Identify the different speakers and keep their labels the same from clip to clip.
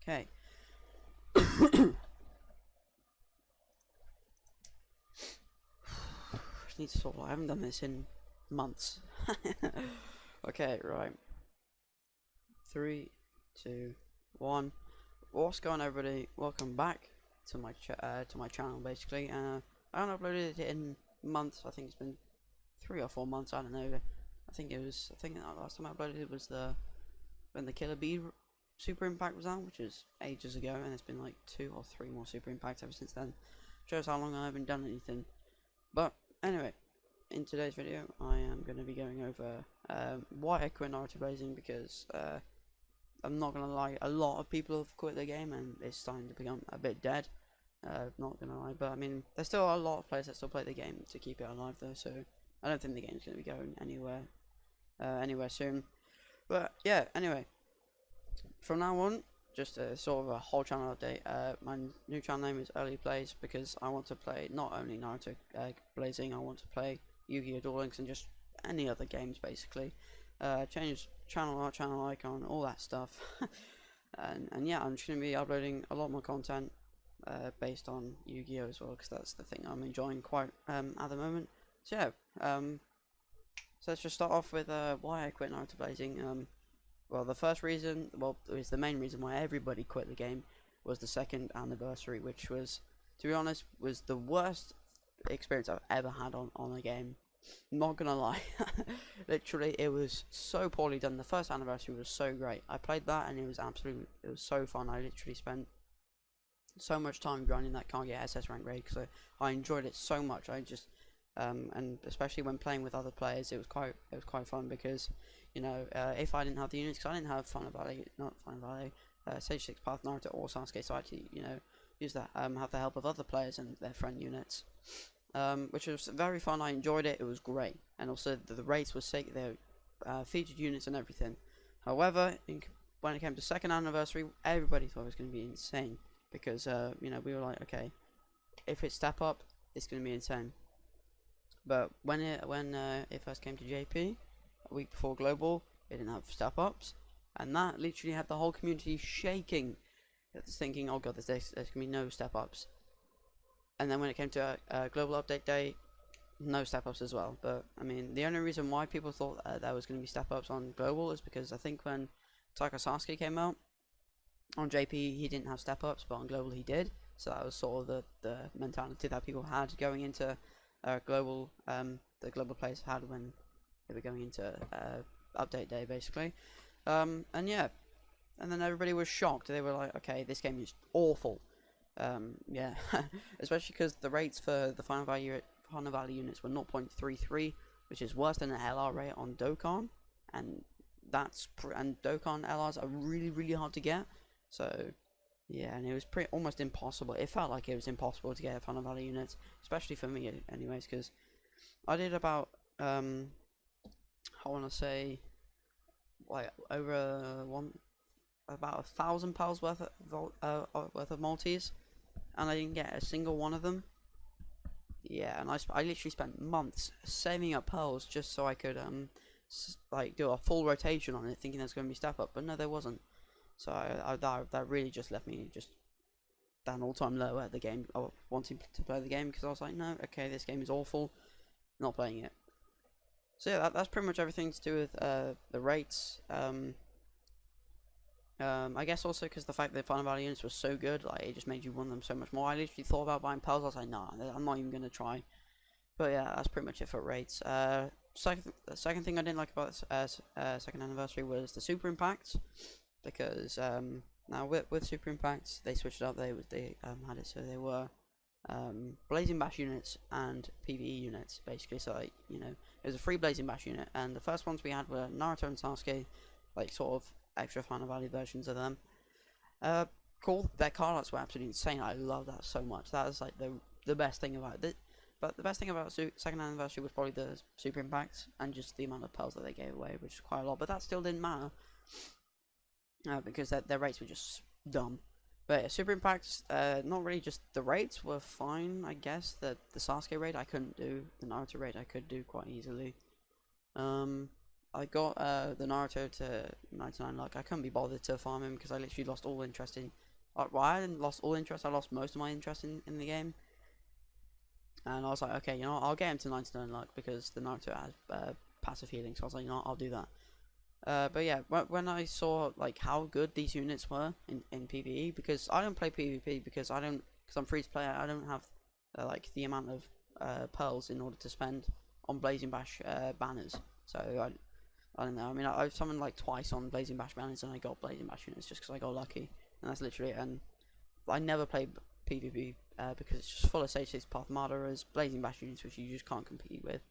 Speaker 1: Okay. Just need to sort. I haven't done this in months. Okay, right. 3, 2, 1. What's going on, everybody? Welcome back to my channel. Basically, I haven't uploaded it in months. I think it's been 3 or 4 months. I don't know. I think the last time I uploaded it was when the Killer Bee Super Impact was out, which is ages ago, and it's been like 2 or 3 more Super Impacts ever since then. Shows how long I haven't done anything. But anyway, in today's video, I am going to be going over why I quit Naruto Blazing, because I'm not going to lie, a lot of people have quit the game and it's starting to become a bit dead. Not going to lie, but I mean, there's still a lot of players that still play the game to keep it alive though, so I don't think the game's going to be going anywhere soon. But yeah, anyway, from now on, just a sort of a whole channel update. My new channel name is Early Plays because I want to play not only Naruto Blazing, I want to play Yu-Gi-Oh! Duel Links and just any other games basically. Change channel art, channel icon, all that stuff. and yeah, I'm just going to be uploading a lot more content based on Yu-Gi-Oh! As well, because that's the thing I'm enjoying quite at the moment. So yeah, so let's just start off with why I quit Naruto Blazing. Well, the first reason, well, it was the main reason why everybody quit the game, was the second anniversary, which was, to be honest, was the worst experience I've ever had on a game. Not gonna lie, literally, it was so poorly done. The first anniversary was so great. I played that and it was so fun. I literally spent so much time grinding that can't get SS rank raid because I enjoyed it so much. I just and especially when playing with other players, it was quite fun because, you know, if I didn't have the units, because I didn't have Sage 6 Path, Naruto, or Sasuke, so I actually, you know, use that, have the help of other players and their friend units, which was very fun. I enjoyed it. It was great, and also the rates were sick. They featured units and everything. However, when it came to second anniversary, everybody thought it was going to be insane because you know, we were like, okay, if it's step up, it's going to be insane. But when it first came to JP, a week before Global, it didn't have step ups, and that literally had the whole community shaking, thinking, "Oh god, there's gonna be no step ups." And then when it came to Global Update Day, no step ups as well. But I mean, the only reason why people thought there was going to be step ups on Global is because I think when Taika Sasuke came out on JP, he didn't have step ups, but on Global he did. So that was sort of the mentality that people had going into Global. The Global players had when they were going into update day, basically. And yeah, and then everybody was shocked. They were like, okay, this game is awful. Yeah, especially because the rates for the final value units were 0.33, which is worse than an LR rate on Dokkan, and Dokkan LRs are really hard to get. So yeah, and it was almost impossible. It felt like it was impossible to get final value units, especially for me, anyways, because I did about I want to say like over about 1,000 pals worth of multis, and I didn't get a single one of them. Yeah, and I literally spent months saving up pearls just so I could like do a full rotation on it, thinking there's going to be step up, but no, there wasn't. So that really just left me just down all-time low at the game, wanting to play the game, because I was like, no, okay, this game is awful, not playing it. So yeah, that's pretty much everything to do with the rates. I guess also because the fact that final value units were so good, like, it just made you want them so much more. I literally thought about buying pearls. I was like, nah, I'm not even gonna try. But yeah, that's pretty much it for rates. The second thing I didn't like about second anniversary was the super impacts, because now with super impacts they switched it up. They had it so they were Blazing Bash units and PvE units, basically. So, like, you know, it was a free Blazing Bash unit, and the first ones we had were Naruto and Sasuke, like sort of extra final value versions of them. Cool. Their card arts were absolutely insane. I love that so much. That is like the best thing about it. But the best thing about second anniversary was probably the super impacts and just the amount of pearls that they gave away, which is quite a lot. But that still didn't matter because their rates were just dumb. But yeah, super impacts, not really. Just the rates were fine, I guess. The Sasuke raid I couldn't do. The Naruto raid I could do quite easily. I got the Naruto to 99 luck. I couldn't be bothered to farm him because I literally lost all interest in. Well, I didn't lost all interest. I lost most of my interest in the game. And I was like, okay, you know, I'll get him to 99 luck because the Naruto has passive healing. So I was like, you know, I'll do that. But yeah, when I saw like how good these units were in PvE, because I don't play PvP because I'm free to play. I don't have like the amount of pearls in order to spend on Blazing Bash banners. So I don't know. I mean, I've summoned like twice on Blazing Bash banners and I got Blazing Bash units just because I got lucky, and that's literally it. And I never play PvP because it's just full of Sage 6 Path Martyrs, Blazing Bash units, which you just can't compete with.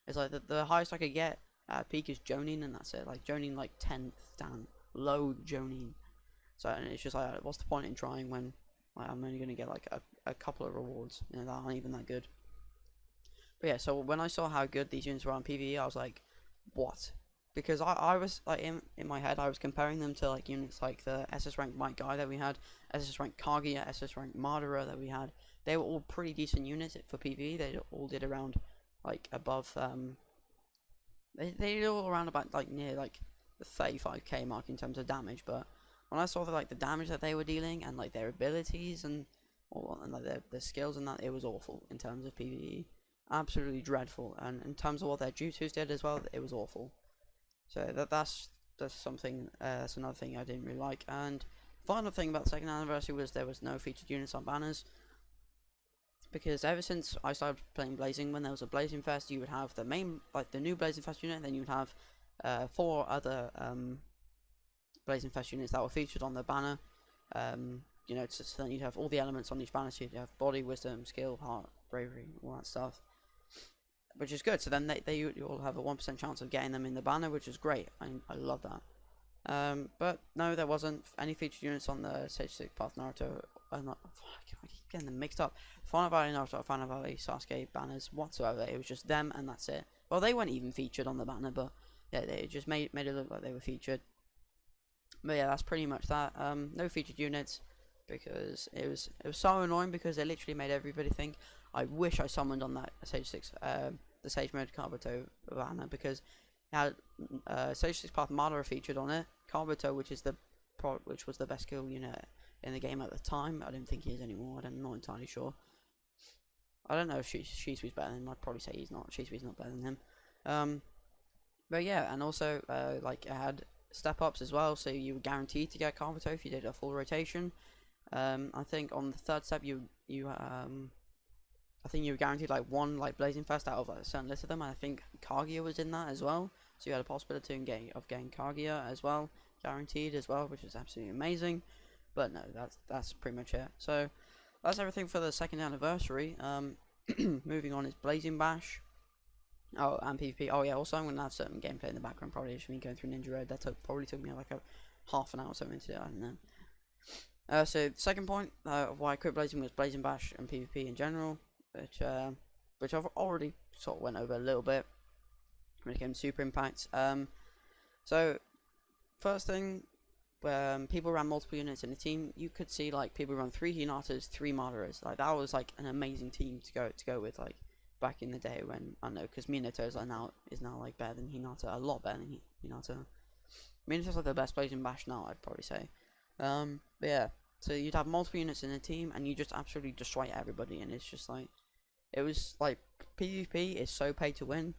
Speaker 1: It's like the highest I could get at peak is Jonin, and that's it. Like Jonin, like 10th down, low Jonin. So and it's just like, what's the point in trying when like, I'm only gonna get like a couple of rewards, you know, that aren't even that good. But yeah, so when I saw how good these units were on PvE, I was like, what? Because I was like in my head, I was comparing them to like units like the SS rank Might Guy that we had, SS rank Kaguya, SS rank Madara that we had. They were all pretty decent units for PvE. They all did around like above they did all around about like near like the 35k mark in terms of damage. But when I saw the damage that they were dealing and like their abilities and like their skills and that, it was awful in terms of PvE. Absolutely dreadful. And in terms of what their jutsus did as well, it was awful. So that's something. That's another thing I didn't really like. And final thing about the second anniversary was there was no featured units on banners. Because ever since I started playing Blazing, when there was a Blazing Fest, you would have the main, like the new Blazing Fest unit, and then you would have 4 other Blazing Fest units that were featured on the banner. You know, so then you'd have all the elements on each banner. So you'd have body, wisdom, skill, heart, bravery, all that stuff, which is good. So then you all have a 1% chance of getting them in the banner, which is great. I love that. But no, there wasn't any featured units on the Sage 6 Path Naruto. I keep getting them mixed up. Final Valley Naruto, Final Valley Sasuke banners whatsoever. It was just them, and that's it. Well, they weren't even featured on the banner, but yeah, they just made it look like they were featured. But yeah, that's pretty much that. No featured units because it was so annoying because it literally made everybody think. I wish I summoned on that Sage 6, the Sage Mode Kabuto banner because it had Sage 6 Path Madara featured on it. Kabuto, which was the best skill unit in the game at the time. I don't think he is anymore. I'm not entirely sure. I don't know if Shisui's better than him. I'd probably say he's not. Shisui's not better than him. But yeah, and also like it had step ups as well, so you were guaranteed to get Kabuto if you did a full rotation. I think on the third step I think you were guaranteed like one like Blazing Fest out of like a certain list of them. And I think Kaguya was in that as well, so you had a possibility of getting Kaguya as well, guaranteed as well, which is absolutely amazing. But no, that's pretty much it. So that's everything for the second anniversary. Moving on is Blazing Bash. Oh, and PvP. Oh yeah, also I'm gonna have certain gameplay in the background. Probably just me going through Ninja Road. That probably took me like a half an hour or something to do. I don't know. So the second point of why I quit Blazing was Blazing Bash and PvP in general, which I've already sort of went over a little bit when it came to Super Impact. So first thing, people ran multiple units in a team. You could see like people run 3 Hinatas, 3 Madaras. Like that was like an amazing team to go with. Like back in the day when I know because Minato is now like better than Hinata, a lot better than Hinata. Minato's like the best player in Bash now, I'd probably say. But yeah, so you'd have multiple units in a team and you just absolutely destroy everybody, and it's just like it was like PvP is so pay to win.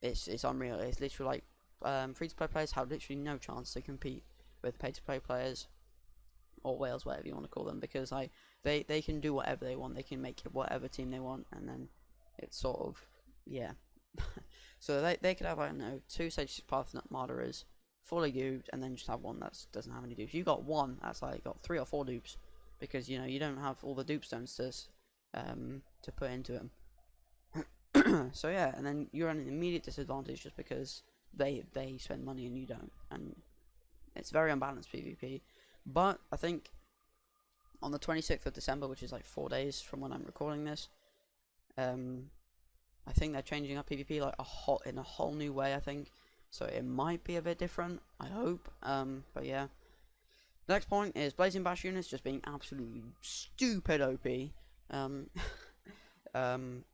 Speaker 1: It's unreal. It's literally like free to play players have literally no chance to compete with pay to play players or whales, whatever you want to call them, because like they can do whatever they want. They can make whatever team they want, and then it's sort of yeah. So they could have, I don't know, 2 Sage Path Madaras fully duped, and then just have one that doesn't have any dupes. You got one that's like got 3 or 4 dupes, because you know you don't have all the dupe stones to put into them. So yeah, and then you're at an immediate disadvantage just because they spend money and you don't, and it's very unbalanced PvP. But I think on the 26th of December, which is like 4 days from when I'm recording this, I think they're changing up PvP like in a whole new way, I think. So it might be a bit different, I hope. But yeah. Next point is Blazing Bash units just being absolutely stupid OP. And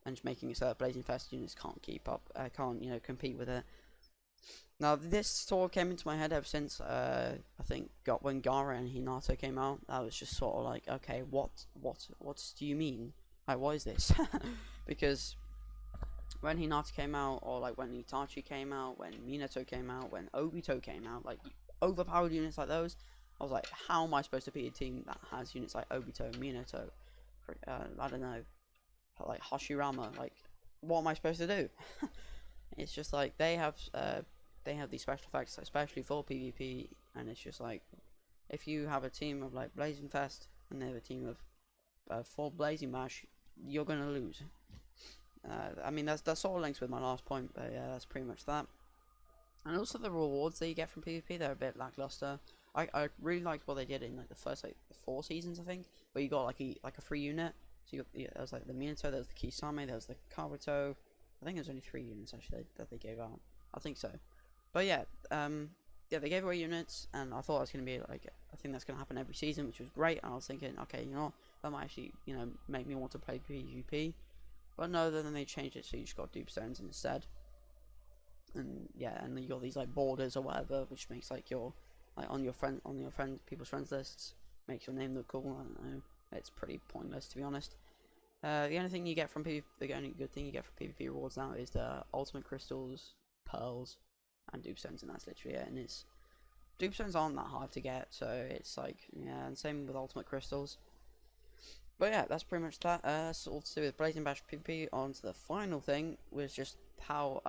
Speaker 1: just making it so that Blazing Fest units can't keep up, can't compete with it. Now this sort of came into my head ever since I think got when Gaara and Hinata came out. I was just sort of like, okay, what do you mean? Like, what is this? Because when Hinata came out, or like when Itachi came out, when Minato came out, when Obito came out, like overpowered units like those, I was like, how am I supposed to be a team that has units like Obito and Minato? I don't know, like Hashirama. Like, what am I supposed to do? It's just like they have these special effects, especially for PvP, and it's just like if you have a team of like Blazing Fest and they have a team of full Blazing Bash, you're gonna lose. I mean that sort of links with my last point, but yeah, that's pretty much that. And also the rewards that you get from PvP, they're a bit lackluster. I really liked what they did in like the first like 4 seasons, I think, where you got like a free unit. So you got there was like the Minato, there was the Kisame, there was the Kabuto. I think there's only 3 units actually that they gave out. I think so. But yeah, yeah, they gave away units, and I thought it was gonna be like, I think that's gonna happen every season, which was great. And I was thinking, okay, you know, that might actually, you know, make me want to play PvP. But no, then they changed it, so you just got dupe stones instead. And yeah, and you got these like borders or whatever, which makes like your like on your people's friends lists, makes your name look cool. I don't know. It's pretty pointless, to be honest. The only thing you get from PvP, the only good thing you get from PvP rewards now is the ultimate crystals, pearls, and dupe stones, and that's literally it. And it's dupe stones aren't that hard to get, so it's like, yeah, and same with ultimate crystals. But yeah, that's pretty much that. That's all to do with Blazing Bash PvP. On to the final thing, was just how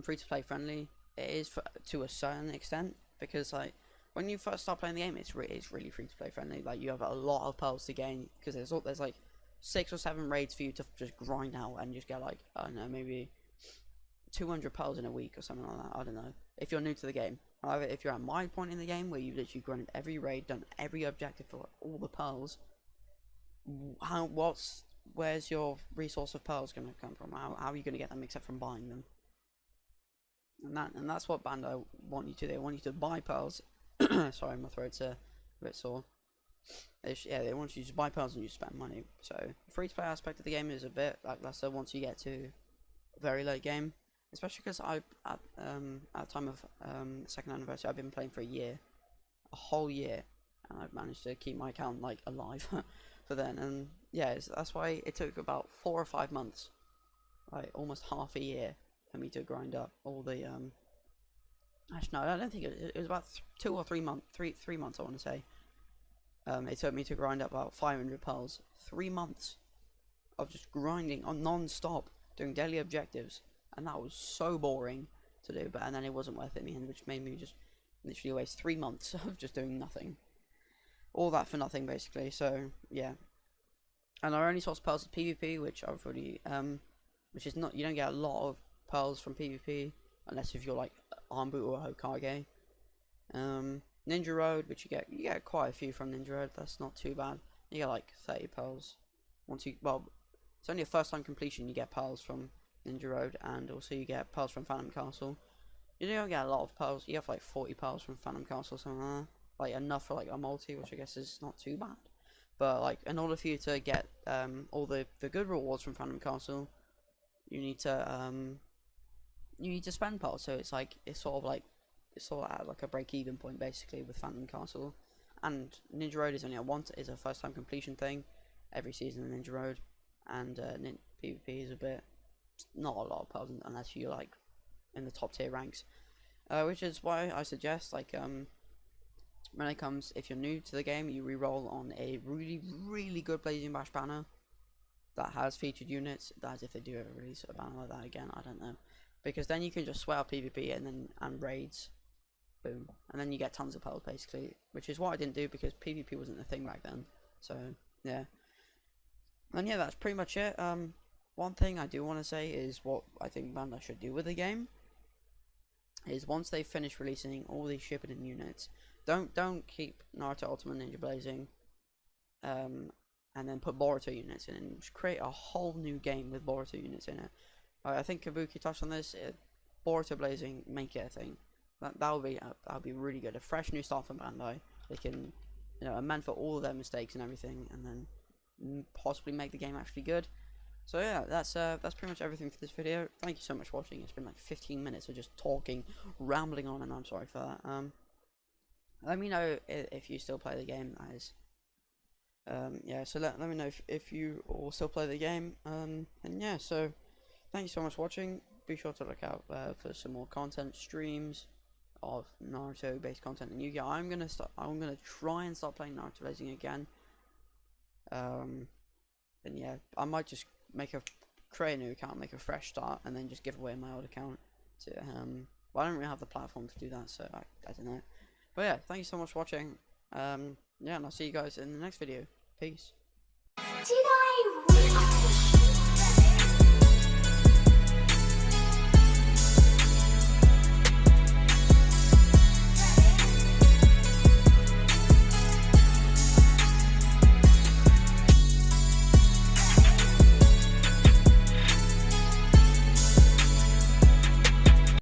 Speaker 1: free to play friendly it is to a certain extent, because like when you first start playing the game, it's really free to play friendly. Like, you have a lot of pearls to gain, because there's like 6 or 7 raids for you to just grind out and just get like, I don't know, maybe 200 pearls in a week or something like that. I don't know, if you're new to the game. However, if you're at my point in the game where you've literally grinded every raid, done every objective for all the pearls, where's your resource of pearls going to come from? How are you going to get them except from buying them? And that's what Bandai want you to do. They want you to buy pearls. Sorry, my throat's a bit sore. Yeah, they want you to buy pearls and you spend money. So the free to play aspect of the game is a bit lackluster once you get to a very late game, especially because at the time of second anniversary, I've been playing for a whole year, and I've managed to keep my account like alive for then. And yeah, that's why it took about 4 or 5 months, like almost half a year, for me to grind up all the actually no, I don't think it was about 2 or 3 months, 3 months I want to say. It took me to grind up about 500 pearls. 3 months of just grinding on non-stop, doing daily objectives, and that was so boring to do. But and then it wasn't worth it in the end, which made me just literally waste 3 months of just doing nothing, all that for nothing basically. So yeah, and our only source of pearls is PvP, which I've already which is not, you don't get a lot of pearls from PvP unless if you're like Armboot or Hokage. Ninja Road, which you get quite a few from Ninja Road. That's not too bad. You get like 30 pearls once you, well, it's only a first time completion. You get pearls from Ninja Road, and also you get pearls from Phantom Castle. You don't get a lot of pearls. You have like 40 pearls from Phantom Castle, something like that. Like enough for like a multi, which I guess is not too bad. But like, in order for you to get all the good rewards from Phantom Castle, you need to spend pearls. So it's like it's sort of at like a break-even point basically with Phantom Castle. And Ninja Road is only a first-time completion thing every season in Ninja Road, and PvP is a bit, not a lot of pearls unless you're like in the top tier ranks, which is why I suggest like when it comes, if you're new to the game, you re-roll on a really good Blazing Bash banner that has featured units. As if they do ever release a banner like that again, I don't know, because then you can just sweat out PvP and raids, boom, and then you get tons of pearls basically, which is what I didn't do because PvP wasn't a thing back then. So yeah, and yeah, that's pretty much it. One thing I do want to say is what I think Bandai should do with the game is, once they finish releasing all these shipping units, don't keep Naruto Ultimate Ninja Blazing and then put Boruto units in, and just create a whole new game with Boruto units in it. I think Kabuki touched on this. Boruto Blazing, make it a thing. That would be really good. A fresh new start from Bandai. They can, amend for all of their mistakes and everything, and then possibly make the game actually good. So yeah, that's pretty much everything for this video. Thank you so much for watching. It's been like 15 minutes of just talking, rambling on, and I'm sorry for that. Let me know if you still play the game, that is. Yeah, so let me know if you all still play the game. And yeah, so thank you so much for watching. Be sure to look out for some more content, streams of Naruto based content and Yu-Gi-Oh. I'm gonna try and start playing Naruto Blazing again. And yeah, I might just create a new account, make a fresh start, and then just give away my old account to well, I don't really have the platform to do that, so I don't know. But yeah, thank you so much for watching. Yeah, and I'll see you guys in the next video. Peace. Did I